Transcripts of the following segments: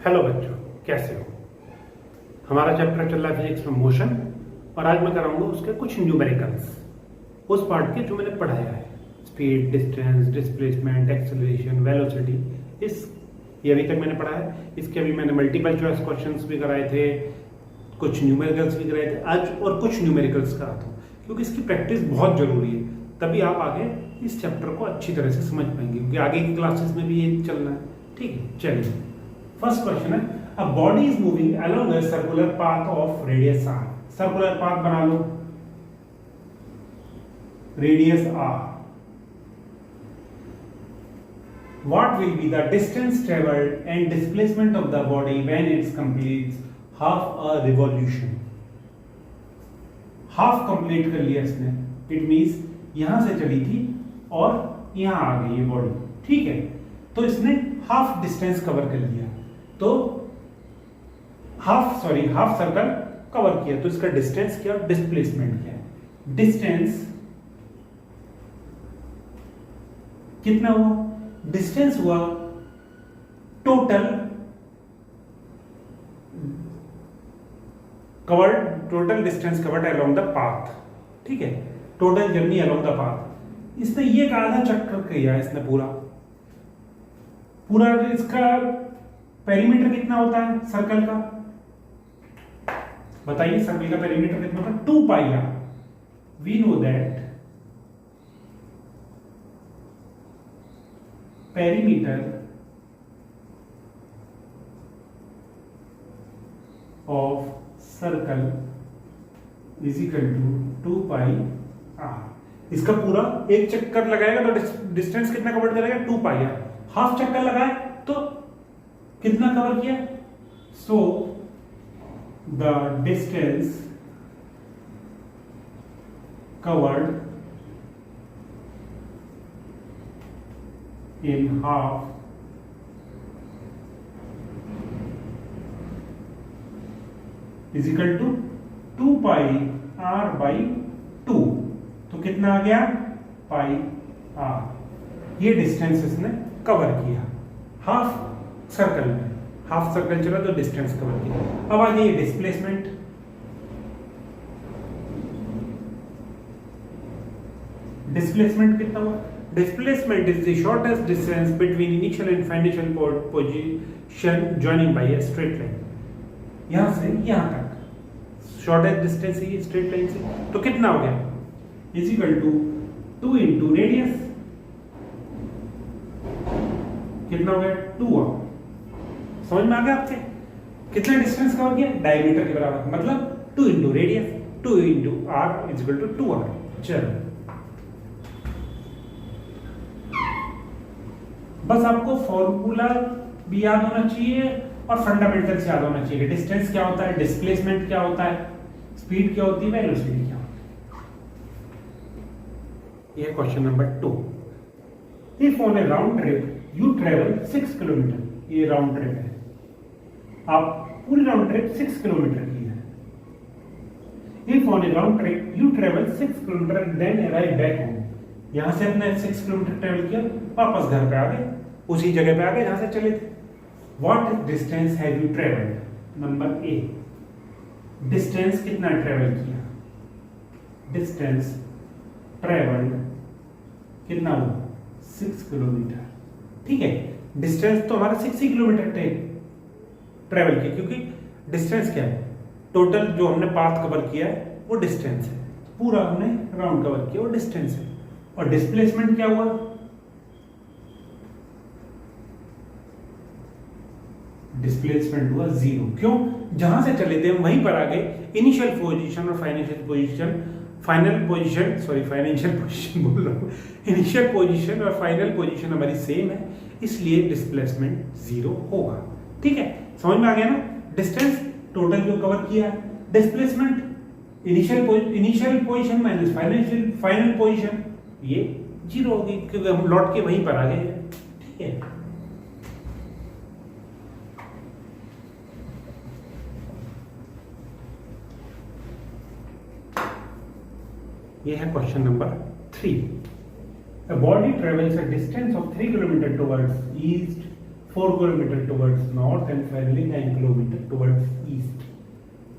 Hello बच्चों, कैसे हो। हमारा चैप्टर चल रहा है फिजिक्स में मोशन, और आज मैं कराऊंगा उसके कुछ न्यूमेरिकल्स उस पार्ट के जो मैंने पढ़ाया है। Speed, distance, displacement, acceleration, velocity, इस ये अभी तक मैंने पढ़ा है। इसके अभी मैंने मल्टीपल चॉइस क्वेश्चंस भी कराए थे, कुछ न्यूमेरिकल्स भी कराए थे। आज और कुछ न्यूमेरिकल्स कराता हूँ क्योंकि इसकी प्रैक्टिस बहुत जरूरी है, तभी आप आगे इस चैप्टर को अच्छी तरह से समझ पाएंगे, क्योंकि आगे की क्लासेस में भी ये चलना है। ठीक है, चलिए फर्स्ट क्वेश्चन है, a body is moving along a circular path of radius R. Circular path बना लो, radius R. What will be the distance traveled and displacement of the body when it completes half a revolution? Half complete कर लिया इसने, it means यहां से चली थी और यहां आ गई ये बॉडी। ठीक है, तो इसने हाफ डिस्टेंस कवर कर लिया, तो हाफ सर्कल कवर किया, तो इसका डिस्टेंस क्या और डिस्प्लेसमेंट क्या है। डिस्टेंस कितना हुआ? डिस्टेंस हुआ total distance covered along the path. ठीक है, total journey along the path. इसने ये कहा था चक्कर किया इसने पूरा इसका पेरीमीटर कितना होता है सर्कल का, बताइए। सर्कल का पेरीमीटर कितना होता है? 2 pi R. We know that perimeter of circle is equal to 2 pi r। इसका पूरा एक चक्कर लगाएगा तो डिस्टेंस कितना कवर करेगा? 2 पाई आर। हाफ चक्कर लगाए तो कितना कवर किया? So the distance covered in half is equal to 2 pi r by 2। तो कितना आ गया? पाई r। ये डिस्टेंस इसने कवर किया हाफ सर्कल में। हाफ सर्कल चला तो डिस्टेंस कवर किया। अब आ गई डिस्प्लेसमेंट। डिस्प्लेसमेंट कितना हुआ? Displacement is the shortest distance between initial and final position joining by a straight line। यहां से यहां तक शॉर्टेस्ट डिस्टेंस ही स्ट्रेट लाइन से, तो कितना हो गया? Is equal to 2 into radius. कितना हो गया? 2 r। समझ में आ गया आपके? कितना डिस्टेंस कवर किया? डायमीटर के बराबर, मतलब 2 into radius, 2 into R is equal to 2 r। चलो, बस आपको फॉर्मूला भी याद होना चाहिए और फंडामेंटल्स याद होना चाहिए। डिस्टेंस क्या होता है, डिस्प्लेसमेंट क्या होता है, स्पीड क्या होती है, वेलोसिटी क्या होती है। ये question number 2। If on a round trip you travel 6 kilometre, ये राउंड ट्रिप है, आप पूरी राउंड ट्रिप 6 किलोमीटर की है। If on a round trip you travel 6 kilometre then arrive back home. यहां से अपने 6 किलोमीटर ट्रेवल किया, वापस घर पे आ गए, उसी जगह पे आ गए जहां से चले थे। What distance have you travelled? Number A, distance कितना ट्रेवल किया? डिस्टेंस ट्रेवल्ड कितना हुआ? 6 किलोमीटर। ठीक है, डिस्टेंस तो हमारा 6 ही किलोमीटर ट्रेवल किया, क्योंकि डिस्टेंस क्या है? टोटल जो हमने पाथ कवर किया है वो डिस्टेंस है, पूरा हमने राउंड कवर किया वो डिस्टेंस है। और डिस्प्लेसमेंट क्या हुआ? डिस्प्लेसमेंट हुआ 0। क्यों? जहां से चले थे हम वहीं पर आ गए। इनिशियल पोजीशन और फाइनेंशियल पोजीशन बोल रहा हूं। इनिशियल पोजीशन और फाइनल पोजीशन हमारी सेम है, इसलिए डिस्प्लेसमेंट 0 होगा। ठीक है, समझ में आ गया ना? डिस्टेंस टोटल जो कवर किया है, displacement initial position minus final position, ये 0 होगी क्योंकि हम लौट के वहीं पर आ गए हैं। ठीक है, ये है question number 3। A body travels a distance of 3 km towards east 4 kilometer towards north and finally 9 kilometer towards east.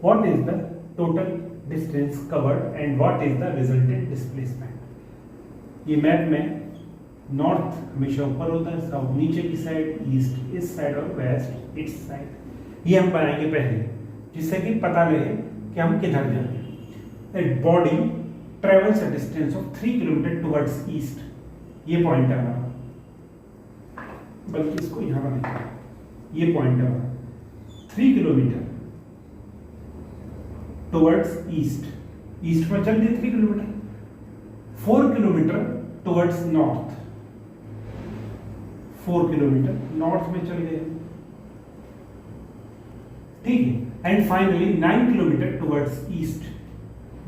What is the total distance covered and what is the resultant displacement? ये map में north हमेशा ऊपर होता है, south नीचे की side, east इस side और वेस्ट इस साइड। ये हम बनाएंगे पहले जिससे कि पता लगे कि हम किधर जा रहे हैं। A body travels a distance of 3 kilometre towards east, ये पॉइंट है हमारा, बल्कि इसको यहां बनाएंगे, ये पॉइंट है हमारा 3 किलोमीटर टुवर्ड्स ईस्ट, ईस्ट में चल दिए 3 kilometre, 4 kilometre towards north, 4 kilometre north में चल गए, ठीक है, and finally 9 kilometre towards east,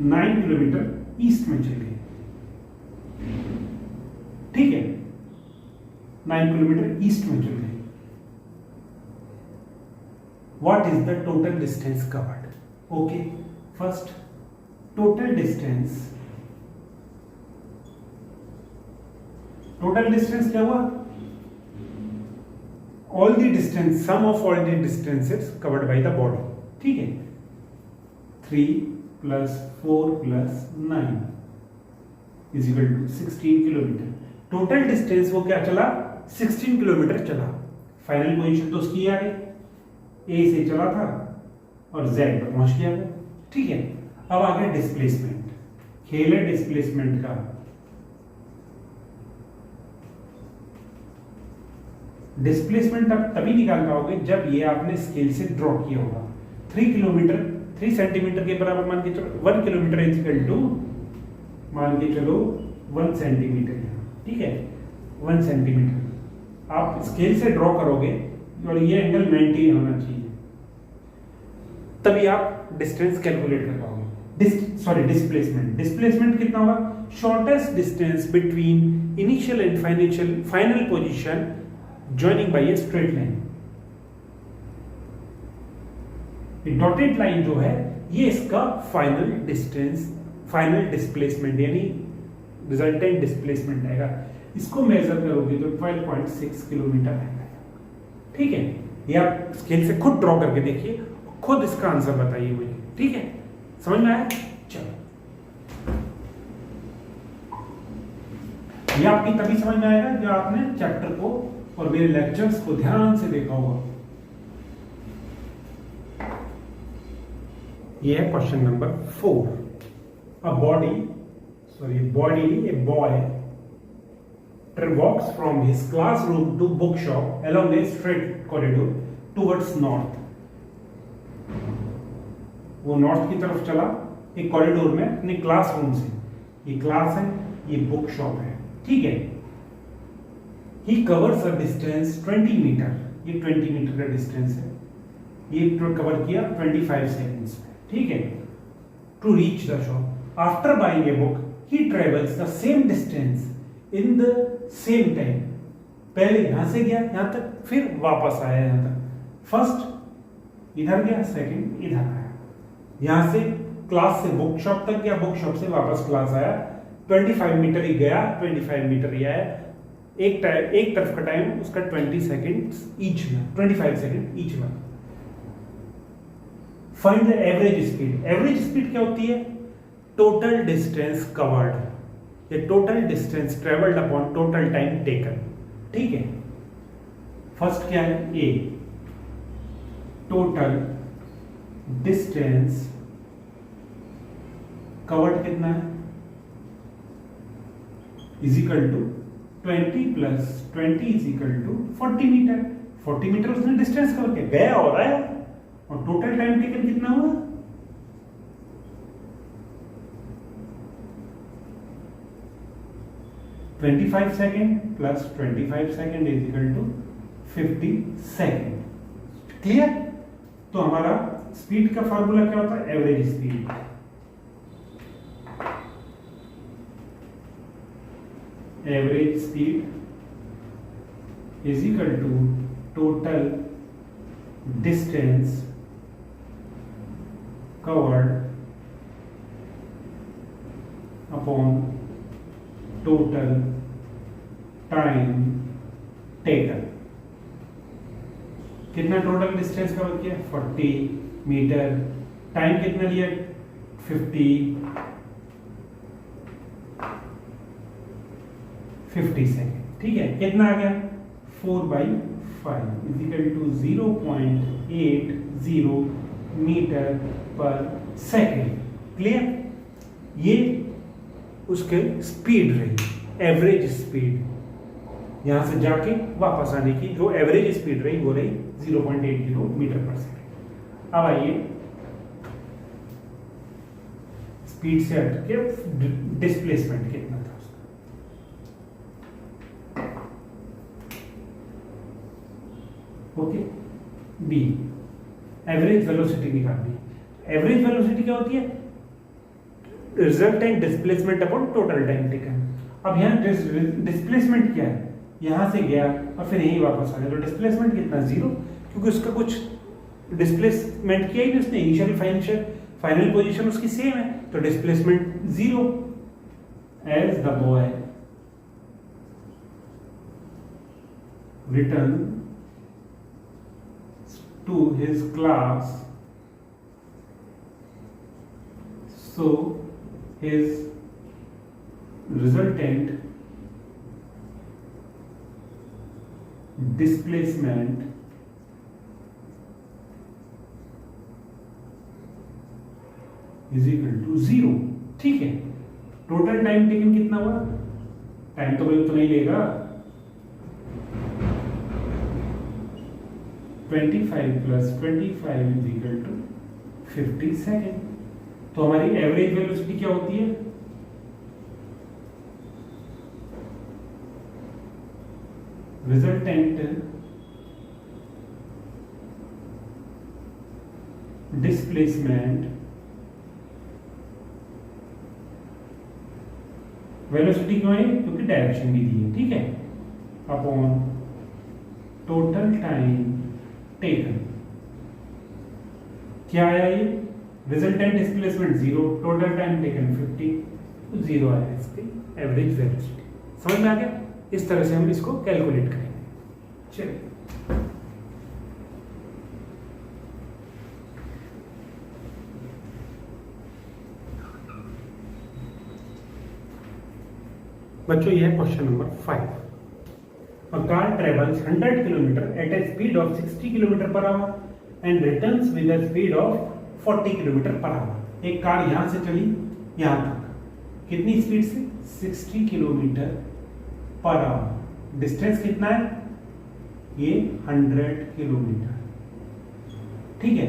9 kilometre east में चल गए, ठीक है, 9 किलोमीटर ईस्ट में चल गए। What is the total distance covered? Okay, first total distance, total distance क्या हुआ? All the distance, sum of all the distances covered by the body, ठीक है, 3 + 4 + 9 is equal to 16 kilometre. Total distance वो क्या चला? 16 किलोमीटर चला। Final position तो उसकी आ गई, ए से चला था और जेड पर पहुंच गया वो, ठीक है। अब आ गया डिस्प्लेसमेंट, खेल है डिस्प्लेसमेंट का। डिस्प्लेसमेंट आप तभी निकाल पाओगे जब ये आपने स्केल से ड्रॉ किया होगा। 3 किलोमीटर 3 सेंटीमीटर के बराबर मान के चलो, 1 किलोमीटर इज इक्वल टू मान के चलो 1 सेंटीमीटर, ठीक है, 1 सेंटीमीटर आप स्केल से ड्रॉ करोगे और ये एंगल 90 होना चाहिए, तभी आप डिस्टेंस कैलकुलेट कर पाओगे। डिस्प्लेसमेंट, डिस्प्लेसमेंट कितना होगा? Shortest distance between initial and final position joining by a straight line। Dotted line जो है ये इसका फाइनल डिस्टेंस, फाइनल डिस्प्लेसमेंट यानी रिजल्टेंट डिस्प्लेसमेंट आएगा। इसको मेजर करोगे तो 12.6 किलोमीटर आएगा, ठीक है। ये आप स्केल से खुद ड्रॉ करके देखिए, खुद इसका आंसर बताइए मुझे, ठीक है। समझ में आया? चलो, ये आपकी तभी समझ में आएगा जब आपने चैप्टर को और मेरे लेक्चर्स को ध्यान से देखा होगा। ये है question number 4। A boy walks from his classroom to bookshop along a straight corridor towards north। वो नॉर्थ की तरफ चला एक कॉरिडोर में अपने क्लासरूम से, ये क्लास है, ये बुक शॉप है, ठीक है। He covers a distance 20 metre, ये 20 मीटर का डिस्टेंस है, ये कवर किया 25 सेकंड्स में, ठीक है। To reach the shop after buying a book he travels the same distance in the same time. पहले यहां से गया यहां तक, फिर वापस आया यहां तक। फर्स्ट इधर गया, सेकंड इधर आया, यहां से क्लास से बुक शॉप तक गया, बुक शॉप से वापस क्लास आया, 25 मीटर ही गया, 25 मीटर ही आया। एक तरफ का टाइम उसका 20 सेकेंड्स ईच में, 25 सेकेंड ईच में। Find the average speed. Average speed क्या होती है? टोटल डिस्टेंस कवर्ड, ये total distance travelled upon total time taken, ठीक है। फर्स्ट क्या है? ए, टोटल डिस्टेंस कवर्ड कितना है? Is equal to 20 + 20 is equal to 40 metre. 40 metre उसने डिस्टेंस कवर किया, गया हो रहा है, और टोटल टाइम टेकन कितना हुआ? 25 second + 25 second is equal to 50 second. Clear? तो हमारा स्पीड का फॉर्मूला क्या होता है? Average speed. Average speed is equal to total distance covered upon total time taken. कितना टोटल डिस्टेंस कवर किया 40 मीटर, टाइम कितना लिया 50 सेकेंड, ठीक है। कितना आ गया 4/5 इजिकल टू 0.80 मीटर पर सेकेंड। क्लियर, ये उसके स्पीड रही, एवरेज स्पीड, यहां से जाके वापस आने की जो एवरेज स्पीड रही वो रही 0.80 मीटर पर सेकेंड। अब आइए स्पीड से हट के डिस्प्लेसमेंट कितना था उसका। ओके, बी एवरेज वेलोसिटी निकालनी है। एवरेज वेलोसिटी क्या होती है, resultant displacement upon total time taken. अब यहाँ डिस्प्लेसमेंट क्या है, यहां से गया और फिर यहीं वापस आ गया, तो डिस्प्लेसमेंट कितना 0, क्योंकि उसका कुछ डिस्प्लेसमेंट किया ही नहीं उसने, इनिशियल फाइनल पोजीशन उसकी सेम है, तो displacement 0। As the boy return to his class, so his resultant displacement is equal to 0। ठीक है, टोटल टाइम टेकन कितना हुआ, टाइम तो भाई उतना ही लेगा 25 + 25 is equal to 50 सेकेंड। तो हमारी एवरेज वेलोसिटी क्या होती है, रिजल्टेंट डिस्प्लेसमेंट, वेलोसिटी क्यों है, क्योंकि डायरेक्शन भी दी है, ठीक है, अपॉन टोटल टाइम टेकन। क्या आया ये, resultant displacement 0, total time taken 50, तो 0 आया इसकी एवरेज वेलोसिटी। समझ में आ गया, इस तरह से हम इसको कैलकुलेट करेंगे। चलिए बच्चों, यह है question number 5। A car travels 100 km at a speed of 60 km per hour and returns with a speed of 40 km per hour। एक कार यहां से चली यहां तक, कितनी स्पीड से 60 किलोमीटर पर आवर। डिस्टेंस कितना है, ये 100 किलोमीटर, ठीक है,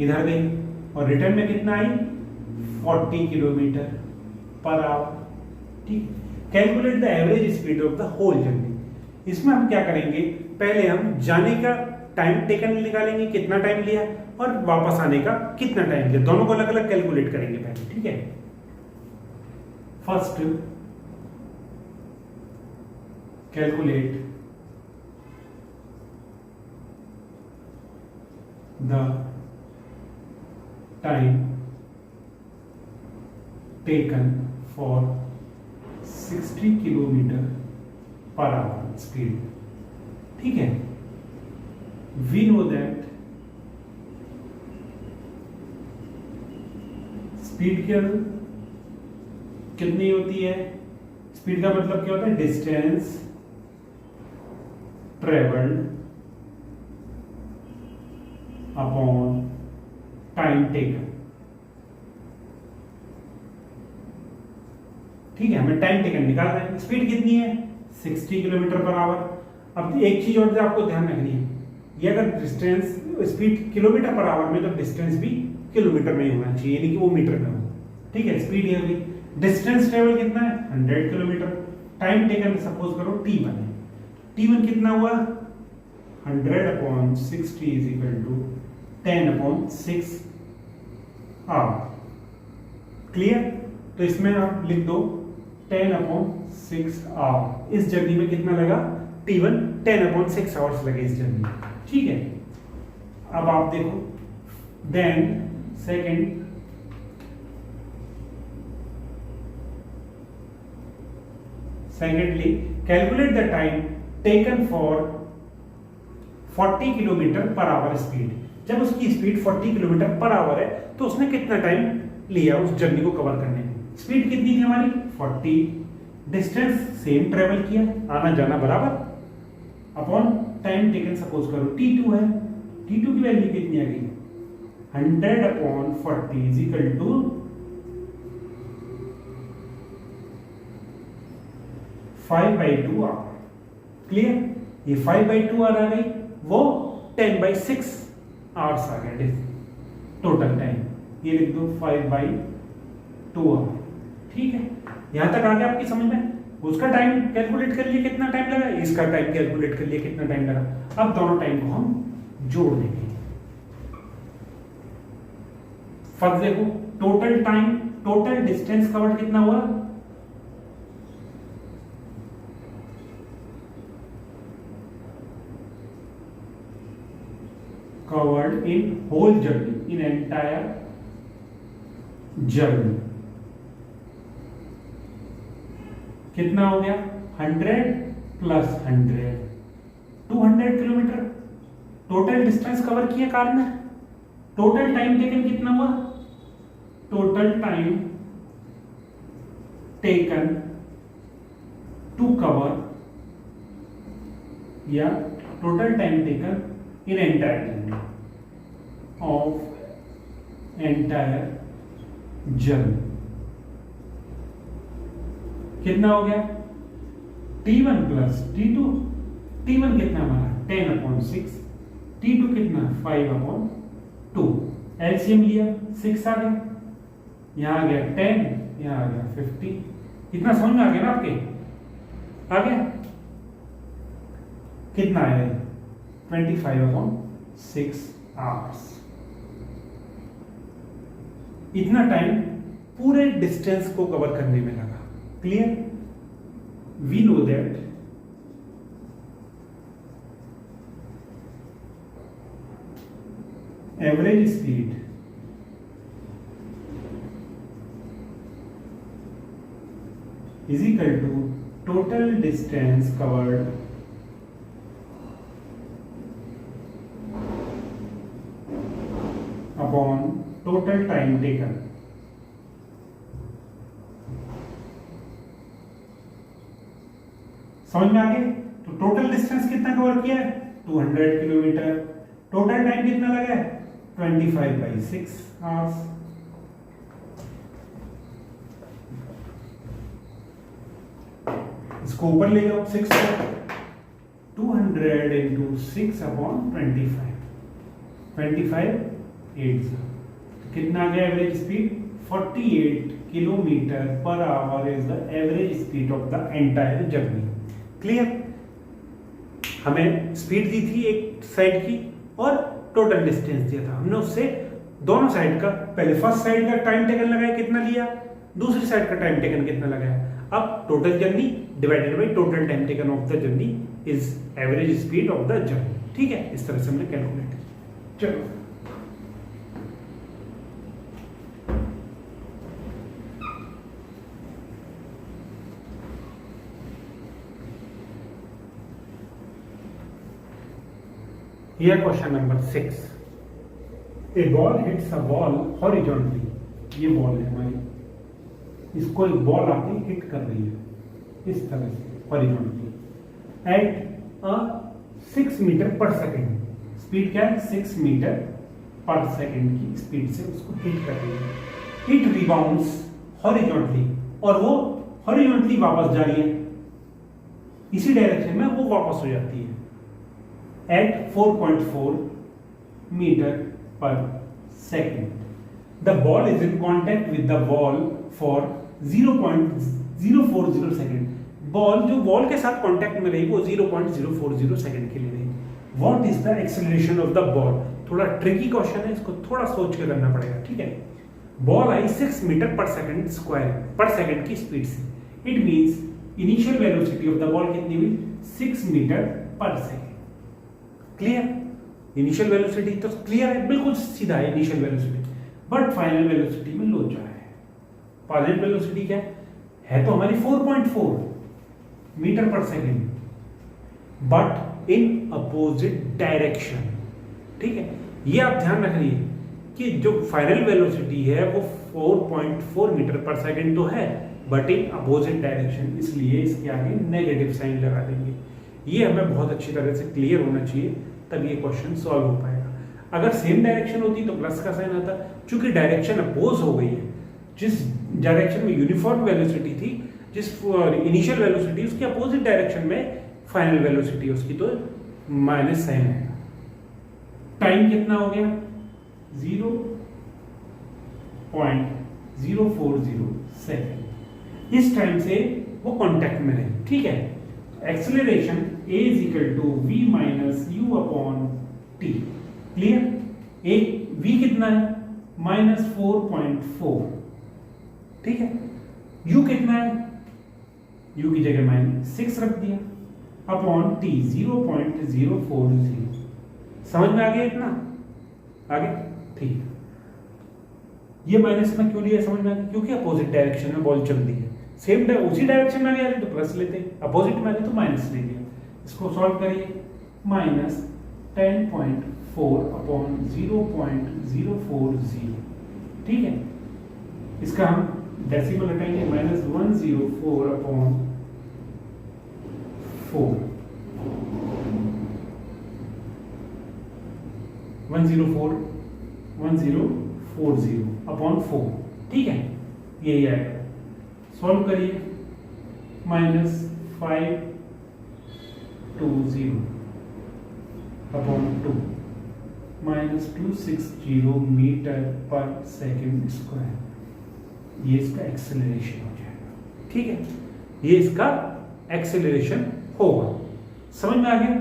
इधर गई और रिटर्न में कितना आई 40 किलोमीटर पर आवर, ठीक। Calculate the average speed of the whole journey. इसमें हम क्या करेंगे, पहले हम जाने का टाइम टेकन निकालेंगे, कितना टाइम लिया, और वापस आने का कितना टाइम लिया, दोनों को अलग अलग कैलकुलेट करेंगे पहले, ठीक है। First calculate the time taken for 60 kilometre per hour speed, ठीक है। वी नो दैट स्पीड कितनी होती है, स्पीड का मतलब क्या होता है, distance travelled upon time taken, ठीक है। हमें टाइम टेकन निकालना है, स्पीड कितनी है 60 किलोमीटर पर आवर। अब एक चीज और आपको ध्यान रखनी है, ये अगर distance speed kilometre per our में, तो डिस्टेंस भी किलोमीटर में ही होना चाहिए, यानी कि वो मीटर में हो, ठीक है। स्पीड ये होगी, डिस्टेंस ट्रेवल कितना है 100 किलोमीटर, टाइम टेकन सपोज करो t1 है, t1 कितना हुआ 100/60 is equal to 10/6 hour. Clear, तो इसमें आप लिख दो 10/6 आवर। इस जर्नी में कितना लगा t1 10/6 आवर्स लगे इस जर्नी में, ठीक है। अब आप देखो, then secondly calculate the time taken for 40 kilometre per hour speed. जब उसकी स्पीड 40 किलोमीटर पर आवर है तो उसने कितना टाइम लिया उस जर्नी को कवर करने में? स्पीड कितनी थी हमारी? 40। डिस्टेंस सेम ट्रेवल किया, आना जाना बराबर, अपॉन टाइम टेकन सपोज करो t2 है, t2 की वैल्यू कितनी आ गई? 100 upon 40 is equal to 5/2 hour. Clear? ये 5/2 आवर आ गई, वो 10/6 आवर्स आ गया टोटल टाइम। ये लिख दो 5/2 आवर। ठीक है, यहां तक आ गया आपकी समझ में? उसका टाइम कैलकुलेट कर लिए कितना टाइम लगा, इसका टाइम कैलकुलेट कर लिए कितना टाइम लगा। अब दोनों टाइम को हम जोड़ देंगे। फर्स्ट देखो, total time, total distance covered कितना हुआ? covered in whole journey, in entire journey कितना हो गया? 100 plus 100 200 kilometre total distance cover किया कार ने। टोटल टाइम टेकन कितना हुआ? Total time taken to cover, या total time taken in entire journey of entire journey कितना हो गया? t1 plus t2। t1 कितना हमारा? 10/6। t2 कितना? 5/2। एलसीएम लिया, 6 आ गया, यहां आ गया 10, यहां आ गया 50। इतना समझ में आ गया ना आपके? आ गया? कितना आया? 25/6 आवर्स। इतना टाइम पूरे डिस्टेंस को कवर करने में लगा। Clear? We know that average speed is equal to total distance covered upon total time taken. समझ में आ गया? तो टोटल डिस्टेंस कितना कवर किया है? 200 किलोमीटर। टोटल टाइम कितना लगा है? 25/6 आवर्स। इसको ऊपर ले जाओ 6 को, 200 इंटू 6/25 25/8 कितना आ गया average speed? 48 kilometre per our is the average speed of the entire journey. Clear? हमें स्पीड दी थी एक साइड की और टोटल डिस्टेंस दिया था। हमने उससे दोनों साइड का, पहले फर्स्ट साइड का टाइम टेकन लगाया कितना लिया, दूसरी साइड का टाइम टेकन कितना लगाया। अब total journey divided by total time taken of the journey is average speed of the journey. ठीक है, इस तरह से हमने कैलकुलेट किया। चलो Here question number 6. A ball hits a wall horizontally. ये बॉल है हमारी, इसको एक बॉल आके हिट कर रही है इस तरह से हॉरिजॉन्टली एट 6 मीटर पर सेकेंड। स्पीड क्या है? 6 मीटर पर सेकेंड की स्पीड से उसको हिट कर रही है। इट रिबाउंड्स हॉरिजॉन्टली, और वो हॉरिजॉन्टली वापस जा रही है, इसी डायरेक्शन में वो वापस हो जाती है at 4.4 meter per second. The ball is in contact with the wall for 0.040 second. Ball जो वॉल के साथ कांटेक्ट में रही वो 0.040 सेकंड के लिए रही। What is the acceleration of the ball? थोड़ा ट्रिकी क्वेश्चन है, इसको थोड़ा सोच के करना पड़ेगा। ठीक है, बॉल आई 6 मीटर पर सेकंड स्क्वायर पर सेकंड की स्पीड से। It means initial velocity of the ball कितनी हुई? 6 मीटर पर सेकंड। क्लियर? इनिशियल वेलोसिटी तो क्लियर है, बिल्कुल सीधा है initial velocity, but final velocity में लोचा है। फाइनल वेलोसिटी क्या है? तो हमारी 4.4 मीटर पर second. But in opposite direction. ठीक है, ये आप ध्यान रखिए कि जो फाइनल वेलोसिटी है वो 4.4 मीटर पर सेकेंड तो है, बट इन अपोजिट डायरेक्शन, इसलिए इसके आगे नेगेटिव साइन लगा देंगे। ये हमें बहुत अच्छी तरह से क्लियर होना चाहिए, तब ये क्वेश्चन सॉल्व हो पाएगा। अगर सेम डायरेक्शन होती तो प्लस का साइन आता, चूंकि डायरेक्शन अपोज हो गई है, जिस डायरेक्शन में यूनिफॉर्म वेलोसिटी थी, जिस इनिशियल वेलोसिटी उसके अपोजिट डायरेक्शन में फाइनल वेलोसिटी उसकी, तो माइनस साइन आएगा। टाइम कितना हो गया? 0.040 सेकेंड। इस टाइम से वो कांटेक्ट में है। ठीक है, acceleration a is equal to v minus u upon t. Clear? एक v कितना है? -4.4। ठीक है, u कितना है? u की जगह मैंने 6 रख दिया, अपॉन t 0.040। समझ में आ गया इतना? आगे ठीक। ये माइनस में क्यों लिया समझ में आ गया? क्योंकि अपोजिट डायरेक्शन में बॉल चल रही है। सेम उसी डायरेक्शन में आ गया तो प्लस लेते, अपोजिट में आ गया तो माइनस ले लिया। इसको सॉल्व करिए, -10.4 अपॉन 0.040। ठीक है, इसका हम डेसिमल हटाएंगे, -104 अपॉन 4, 1040 अपॉन 4। ठीक है, यही आएगा। सॉल्व करिए, -520 अपॉन 2, -260 मीटर पर सेकेंड स्क्वायर। ये इसका एक्सेलरेशन हो जाएगा। ठीक है, ये इसका एक्सेलरेशन होगा। समझ में आ गया?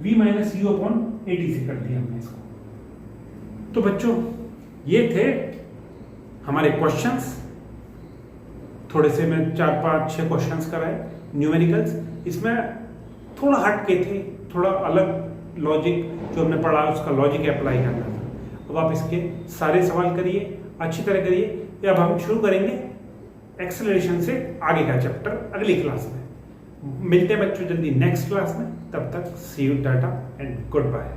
v माइनस यू अपॉन 80 से कर दिया हमने इसको। तो बच्चों, ये थे हमारे क्वेश्चंस। थोड़े से मैं 4-5-6 क्वेश्चंस कराए न्यूमेरिकल्स। इसमें थोड़ा हट के थे, थोड़ा अलग लॉजिक जो हमने पढ़ा उसका लॉजिक अप्लाई करना था। अब आप इसके सारे सवाल करिए, अच्छी तरह करिए। अब हम शुरू करेंगे एक्सेलरेशन से आगे का चैप्टर अगली क्लास में। मिलते हैं बच्चों जल्दी नेक्स्ट क्लास में। तब तक see you, tata and good bye.